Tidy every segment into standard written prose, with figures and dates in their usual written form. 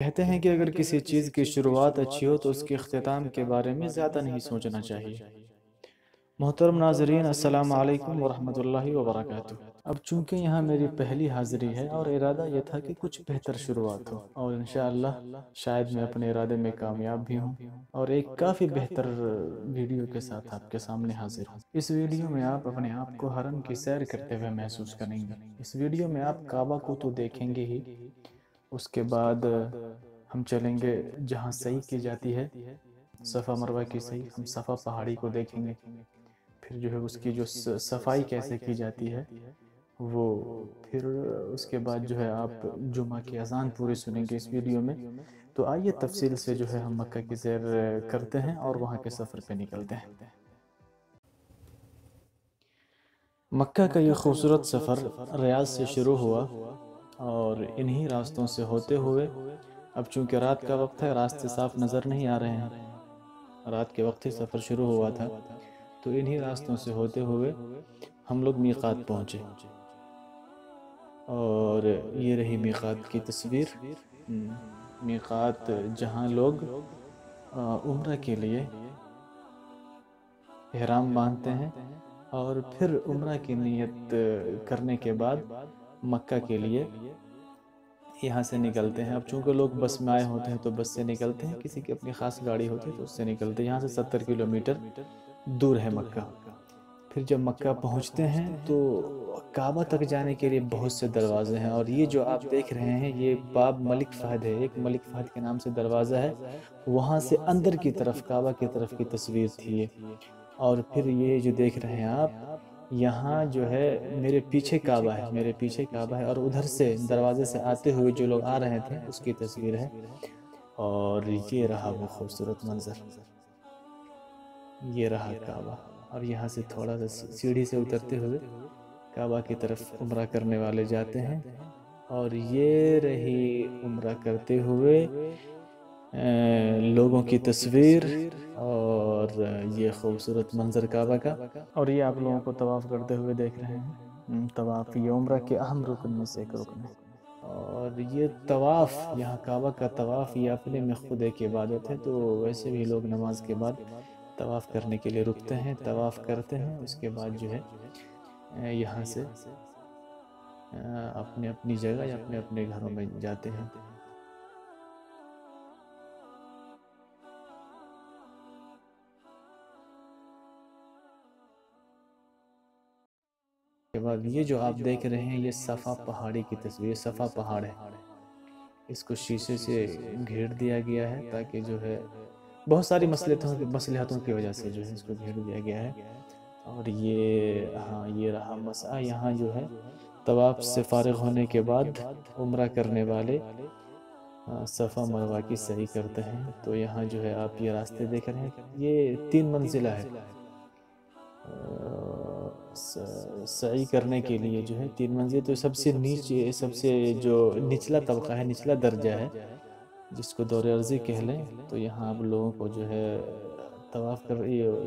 کہتے ہیں کہ اگر کسی چیز کی شروعات اچھی ہو تو اس کے اختتام کے بارے میں زیادہ نہیں سوچنا چاہیے۔ محترم ناظرین، السلام علیکم ورحمۃ اللہ وبرکاتہ۔ اب چونکہ یہاں میری پہلی حاضری ہے اور ارادہ یہ تھا کہ کچھ بہتر شروعات ہو، اور انشاءاللہ شاید میں اپنے ارادے میں کامیاب بھی ہوں اور ایک کافی بہتر ویڈیو کے ساتھ آپ کے سامنے حاضر ہوں۔ اس ویڈیو میں آپ اپنے آپ کو حرم کی سیر کرتے ہوئے محسوس کریں گے۔ اس ویڈیو میں آپ کعبہ کو تو دیکھیں گے ہی، اس کے بعد ہم چلیں گے جہاں سعی کی جاتی ہے، صفا مروہ کی سعی، ہم صفا پہاڑی کو دیکھیں گے، پھر جو ہے اس کی جو صفائی کیسے کی جاتی ہے وہ، پھر اس کے بعد جو ہے آپ جمعہ کی اذان پوری سنیں گے اس ویڈیو میں۔ تو آئیے تفصیل سے جو ہے ہم مکہ کی سیر کرتے ہیں اور وہاں کے سفر پہ نکلتے ہیں۔ مکہ کا یہ خوبصورت سفر ریاض سے شروع ہوا اور انہی راستوں سے ہوتے ہوئے، اب چونکہ رات کا وقت ہے، راستے صاف نظر نہیں آ رہے ہیں، رات کے وقت ہی سفر شروع ہوا تھا، تو انہی راستوں سے ہوتے ہوئے ہم لوگ میقات پہنچے، اور یہ رہی میقات کی تصویر۔ میقات جہاں لوگ عمرہ کے لیے احرام باندھتے ہیں اور پھر عمرہ کی نیت کرنے کے بعد مکہ کے لیے یہاں سے نکلتے ہیں۔ اب چونکہ لوگ بس میں آئے ہوتے ہیں تو بس سے نکلتے ہیں، کسی کی اپنی خاص گاڑی ہوتی ہے تو اس سے نکلتے ہیں۔ یہاں سے 70 کلومیٹر دور ہے مکہ۔ پھر جب مکہ پہنچتے ہیں تو کعبہ تک جانے کے لیے بہت سے دروازے ہیں، اور یہ جو آپ دیکھ رہے ہیں یہ باب ملک فہد ہے، ایک ملک فہد کے نام سے دروازہ ہے، وہاں سے اندر کی طرف کعبہ کی طرف کی تصویر تھی یہ۔ اور پھر یہ جو دیکھ رہے ہیں آپ، یہاں جو ہے میرے پیچھے کعبہ ہے، میرے پیچھے کعبہ ہے، اور ادھر سے دروازے سے آتے ہوئے جو لوگ آ رہے تھے اس کی تصویر ہے، اور یہ رہا وہ خوبصورت منظر، یہ رہا کعبہ۔ اور یہاں سے تھوڑا سا سیڑھی سے اترتے ہوئے کعبہ کی طرف عمرہ کرنے والے جاتے ہیں، اور یہ رہی عمرہ کرتے ہوئے لوگوں کی تصویر اور یہ خوبصورت منظر کعبہ کا۔ اور یہ آپ لوگوں کو طواف کرتے ہوئے دیکھ رہے ہیں، طواف یہ عمرہ کے اہم رکن میں سے ایک رکن ہے، اور یہ طواف، یہاں کعبہ کا طواف یہ اپنے میں خود ایک عبادت ہے۔ تو ویسے بھی لوگ نماز کے بعد طواف کرنے کے لیے رکتے ہیں، طواف کرتے ہیں، اس کے بعد جو ہے یہاں سے اپنے اپنی جگہ یا اپنے اپنے گھروں میں جاتے ہیں۔ کے بعد یہ جو آپ دیکھ رہے ہیں یہ صفا پہاڑی کی تصویر، صفا پہاڑ ہے، اس کو شیشے سے گھیر دیا گیا ہے تاکہ جو ہے بہت ساری مصلحتوں کی وجہ سے جو ہے اس کو گھیر دیا گیا ہے۔ اور یہ ہاں یہ رہا مسعی، یہاں جو ہے طواف سے فارغ ہونے کے بعد عمرہ کرنے والے صفا مروہ کی سعی کرتے ہیں۔ تو یہاں جو ہے آپ یہ راستے دیکھ رہے ہیں، یہ 3 منزلہ ہے، سعی کرنے کے لیے جو ہے 3 منزل۔ تو سب سے نیچے، سب سے جو نچلا طبقہ ہے، نچلا درجہ ہے جس کو دور ارضی کہہ لیں، تو یہاں آپ لوگوں کو جو ہے طواف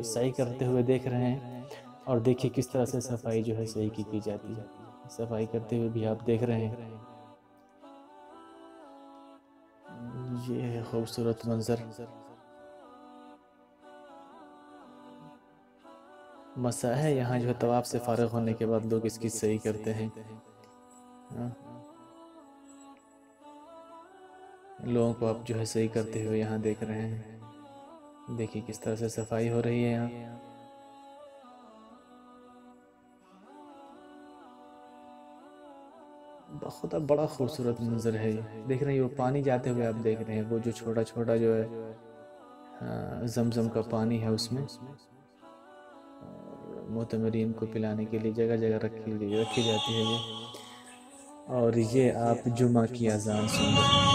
سعی کرتے ہوئے دیکھ رہے ہیں، اور دیکھیے کس طرح سے صفائی جو ہے صحیح کی جاتی ہے، صفائی کرتے ہوئے بھی آپ دیکھ رہے ہیں۔ یہ ہے خوبصورت منظر، مسئلہ ہے یہاں جو ہے طواف سے فارغ ہونے کے بعد لوگ اس کی سعی کرتے ہیں۔ لوگوں کو آپ جو ہے سعی کرتے ہوئے یہاں دیکھ رہے ہیں، دیکھیے کس طرح سے صفائی ہو رہی ہے یہاں۔ خدا بڑا خوبصورت منظر ہے یہ، دیکھ رہے ہیں وہ پانی جاتے ہوئے آپ دیکھ رہے ہیں، وہ جو چھوٹا چھوٹا جو ہے زمزم کا پانی ہے اس میں، معتمرین کو پلانے کے لیے جگہ جگہ رکھی جاتی ہے یہ۔ اور یہ آپ جمعہ کی اذان سن رہے ہیں۔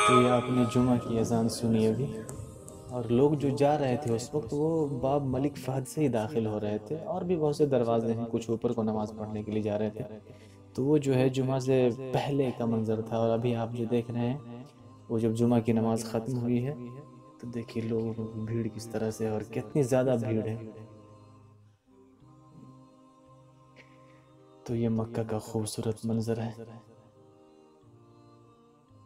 تو یہ آپ نے جمعہ کی اذان سنی ابھی، اور لوگ جو جا رہے تھے اس وقت وہ باب ملک فہد سے ہی داخل ہو رہے تھے، اور بھی بہت سے دروازے ہیں، کچھ اوپر کو نماز پڑھنے کے لیے جا رہے تھے، تو وہ جو ہے جمعہ سے پہلے کا منظر تھا۔ اور ابھی آپ جو دیکھ رہے ہیں وہ جب جمعہ کی نماز ختم ہوئی ہے تو دیکھیے لوگوں کی بھیڑ کس طرح سے، اور کتنی زیادہ بھیڑ ہے۔ تو یہ مکہ کا خوبصورت منظر ہے،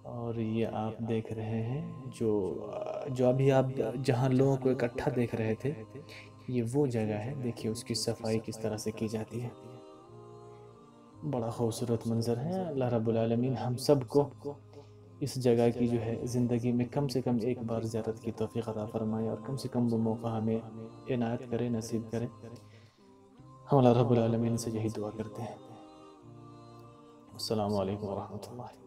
اور یہ آپ دیکھ رہے ہیں جو ابھی آپ جہاں لوگوں کو اکٹھا دیکھ رہے تھے، یہ وہ جگہ ہے، دیکھیے اس کی صفائی کس طرح سے کی جاتی ہے۔ بڑا خوبصورت منظر ہے۔ اللہ رب العالمین ہم سب کو اس جگہ کی جو ہے زندگی میں کم سے کم ایک بار زیارت کی توفیق عطا فرمائے، اور کم سے کم وہ موقع ہمیں عنایت کرے، نصیب کرے۔ ہم اللہ رب العالمین سے یہی دعا کرتے ہیں۔ السلام علیکم ورحمۃ اللہ۔